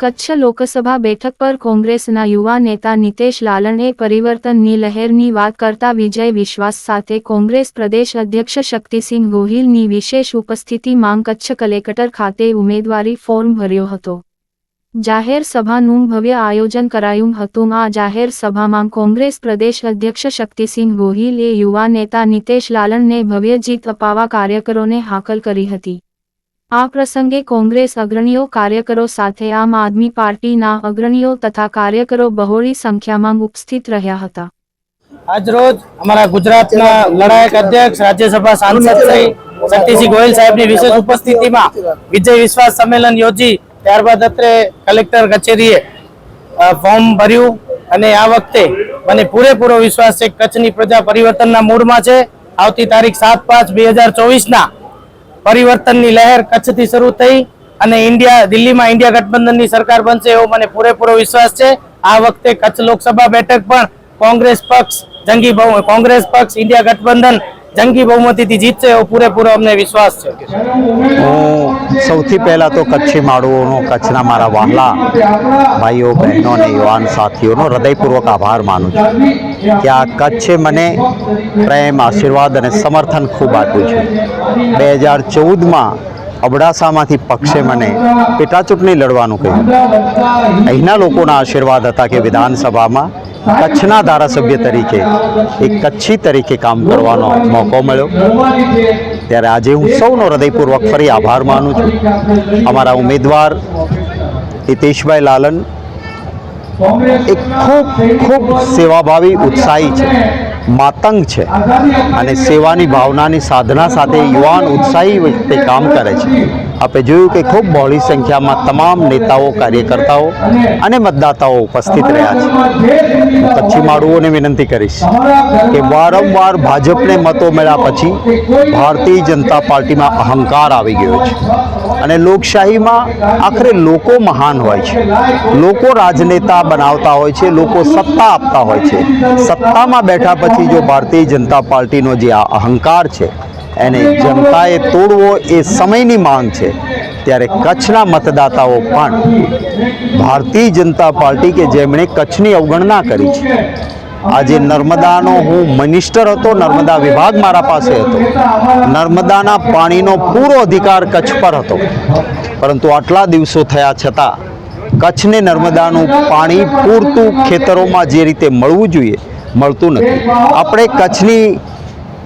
કચ્છ લોકસભા બેઠક પર કોંગ્રેસના યુવા નેતા નિતેશ લાલણે પરિવર્તનની લહેરની વાત કરતા વિજય વિશ્વાસ સાથે કોંગ્રેસ પ્રદેશ અધ્યક્ષ શક્તિસિંહ ગોહિલની વિશેષ ઉપસ્થિતિમાં કચ્છ કલેક્ટર ખાતે ઉમેદવારી ફોર્મ ભર્યો હતો। જાહેર સભાનું ભવ્ય આયોજન કરાયું હતું। આ જાહેર સભામાં કોંગ્રેસ પ્રદેશ અધ્યક્ષ શક્તિસિંહ ગોહિલે યુવા નેતા નિતેશ લાલણને ભવ્ય જીત અપાવવા કાર્યકરોને હાકલ કરી હતી। આ પ્રસંગે કોંગ્રેસ અગ્રણીઓ કાર્યકરો સાથે આમ આદમી પાર્ટીના અગ્રણીઓ તથા કાર્યકરો બહોળી સંખ્યામાં ઉપસ્થિત રહ્યા હતા। આજ રોજ અમારા ગુજરાતના લડાયક અધ્યક્ષ રાજ્યસભા સાંસદ શ્રી શક્તિસિંહ ગોહિલ સાહેબની વિશેષ ઉપસ્થિતિમાં વિજય વિશ્વાસ સંમેલન યોજી ત્યારબાદ અત્રે કલેક્ટર કચેરીએ ફોર્મ ભર્યું અને આ વખતે મને પૂરેપૂરો વિશ્વાસ છે કચ્છની પ્રજા પરિવર્તનના મૂડમાં છે। આવતી તારીખ 7/5/2024 પરિવર્તનની લહેર કચ્છથી શરૂ થઈ અને દિલ્હીમાં ઇન્ડિયા ગઠબંધનની સરકાર બનશે એવો મને પૂરેપૂરો વિશ્વાસ છે। આ વખતે કચ્છ લોકસભા બેઠક પણ કોંગ્રેસ પક્ષ ઇન્ડિયા ગઠબંધન જંગી બહુમતીથી જીતશે એવો પૂરેપૂરો અમને વિશ્વાસ છે। હું સૌથી પહેલા તો કચ્છી માળુઓનો કચ્છના મારા વહાલા ભાઈઓ બહેનો અને યુવાન સાથીઓનો હૃદયપૂર્વક આભાર માનું છું કે આ કચ્છે મને પ્રેમ આશીર્વાદ અને સમર્થન ખૂબ આપ્યું છે। 2014માં અબડાસામાંથી પક્ષે મને પેટા ચૂંટણી લડવાનું કહ્યું। અહીંના લોકોના આશીર્વાદ હતા કે વિધાનસભામાં કચ્છના ધારાસભ્ય તરીકે એક કચ્છી તરીકે કામ કરવાનો મોકો મળ્યો। ત્યારે આજે હું સૌનો હૃદયપૂર્વક ફરી આભાર માનું છું। અમારા ઉમેદવાર હિતેશભાઈ લાલન એક ખૂબ સેવાભાવી ઉત્સાહી છે, માતંગ છે અને સેવાની ભાવનાની સાધના સાથે યુવાન ઉત્સાહી વખતે કામ કરે છે। આપણે જોયું કે ખૂબ બહોળી સંખ્યામાં તમામ નેતાઓ કાર્યકર્તાઓ અને મતદાતાઓ ઉપસ્થિત રહ્યા છે। હું કચ્છી માળુઓને વિનંતી કરીશ કે વારંવાર ભાજપને મતો મળ્યા પછી ભારતીય જનતા પાર્ટીમાં અહંકાર આવી ગયો છે અને લોકશાહીમાં આખરે લોકો મહાન હોય છે, લોકો રાજનેતા બનાવતા હોય છે, લોકો સત્તા આપતા હોય છે। સત્તામાં બેઠા પછી જો ભારતીય જનતા પાર્ટીનો જે આ અહંકાર છે એને જનતાએ તોડવો એ સમયની માંગ છે। ત્યારે કચ્છના મતદાતાઓ પણ ભારતીય જનતા પાર્ટી કે જેમણે કચ્છની અવગણના કરી છે, આજે નર્મદાનો હું મિનિસ્ટર હતો, નર્મદા વિભાગ મારા પાસે હતો, નર્મદાના પાણીનો પૂરો અધિકાર કચ્છ પર હતો, પરંતુ આટલા દિવસો થયા છતાં કચ્છને નર્મદાનું પાણી પૂરતું ખેતરોમાં જે રીતે મળવું જોઈએ મળતું નથી। આપણે કચ્છની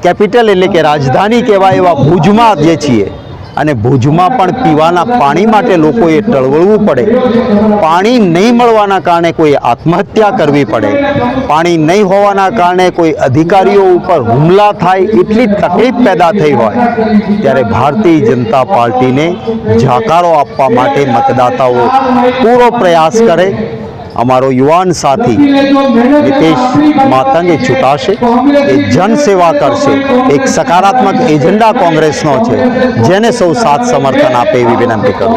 કેપિટલ એટલે કે રાજધાની કહેવાય એવા ભુજમાં જે છીએ અને ભુજમાં પણ પીવાના પાણી માટે લોકોએ ટળવળવું પડે, પાણી નહીં મળવાના કારણે કોઈ આત્મહત્યા કરવી પડે, પાણી નહીં હોવાના કારણે કોઈ અધિકારીઓ ઉપર હુમલા થાય એટલી તકલીફ પેદા થઈ હોય ત્યારે ભારતીય જનતા પાર્ટીને જાકારો આપવા માટે મતદાતાઓ પૂરો પ્રયાસ કરે। અમારો યુવાન સાથી નિતેશ માતંગ એ ચૂંટાશે, એ જનસેવા કરશે, એક સકારાત્મક એજન્ડા કોંગ્રેસનો છે જેને સૌ સાથ સમર્થન આપે એવી વિનંતી કરું।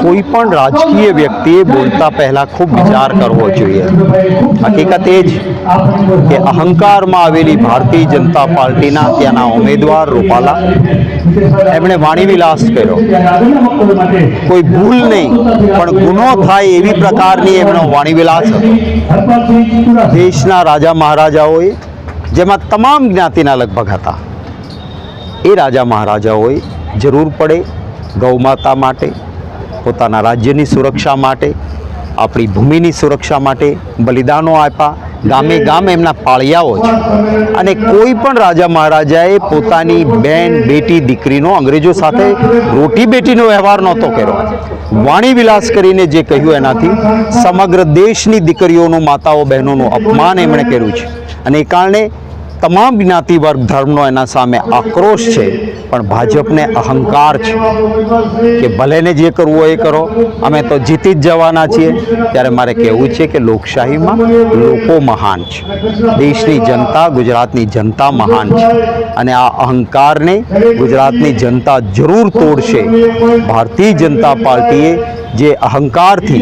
કોઈ પણ રાજકીય વ્યક્તિએ બોલતા પહેલા ખૂબ વિચાર કરવો જોઈએ। હકીકત એ જ કે અહંકારમાં આવેલી ભારતીય જનતા પાર્ટીના ત્યાંના ઉમેદવાર રૂપાલા એમણે વાણીવિલાસ કર્યો, કોઈ ભૂલ નહીં પણ ગુનો થાય એવી પ્રકારની એમનો વાણીવિલાસ હતો। દેશના રાજા મહારાજાઓએ, જેમાં તમામ જ્ઞાતિના લગભગ હતા, એ રાજા મહારાજાઓએ જરૂર પડે ગૌમાતા માટે, પોતાના રાજ્યની સુરક્ષા માટે, આપણી ભૂમિની સુરક્ષા માટે બલિદાનો આપ્યા। ગામે ગામ એમના પાળિયાઓ છે અને કોઈ પણ રાજા મહારાજાએ પોતાની બેન, બેટી, દીકરીનો અંગ્રેજો સાથે રોટી બેટીનો વ્યવહાર નહોતો કર્યો। વાણીવિલાસ કરીને જે કહ્યું એનાથી સમગ્ર દેશની દીકરીઓનું, માતાઓ બહેનોનું અપમાન એમણે કર્યું છે અને એ કારણે તમામ જ્ઞાતિ વર્ગ ધર્મનો એના સામે આક્રોશ છે, પણ ભાજપને અહંકાર છે કે ભલેને જે કરવું હોય એ કરો, અમે તો જીતી જ જવાના છીએ। ત્યારે મારે કહેવું છે કે લોકશાહીમાં લોકો મહાન છે, દેશની જનતા, ગુજરાતની જનતા મહાન છે અને આ અહંકારને ગુજરાતની જનતા જરૂર તોડશે। ભારતીય જનતા પાર્ટીએ જે અહંકારથી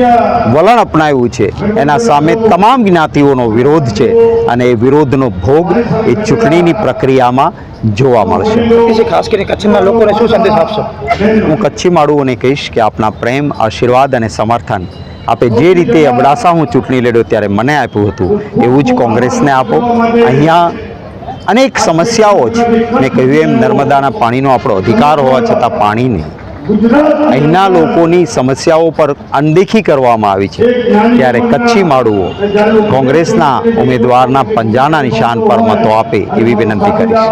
વલણ અપનાવ્યું છે એના સામે તમામ જ્ઞાતિઓનો વિરોધ છે અને એ વિરોધનો ભોગ એ ચૂંટણીની પ્રક્રિયામાં જોવા મળશે. ખાસ કરીને કચ્છના લોકોને શું સંદેશ આપશો? હું કચ્છી માળુઓને કહીશ કે આપના પ્રેમ, આશીર્વાદ અને સમર્થન આપે જે રીતે અબડાસા હું ચૂંટણી લડ્યો ત્યારે મને આપ્યું હતું એવું જ કોંગ્રેસને આપો. અહીંયા અનેક સમસ્યાઓ છે. મેં કહ્યું એમ નર્મદાના પાણીનો આપણો અધિકાર હોવા છતાં પાણી નહીં. અહીંના લોકોની સમસ્યાઓ પર અનદેખી કરવામાં આવી છે ત્યારે કચ્છી માળુઓ કોંગ્રેસના ઉમેદવારના પંજાના નિશાન પર મતો આપે એવી વિનંતી કરીશ.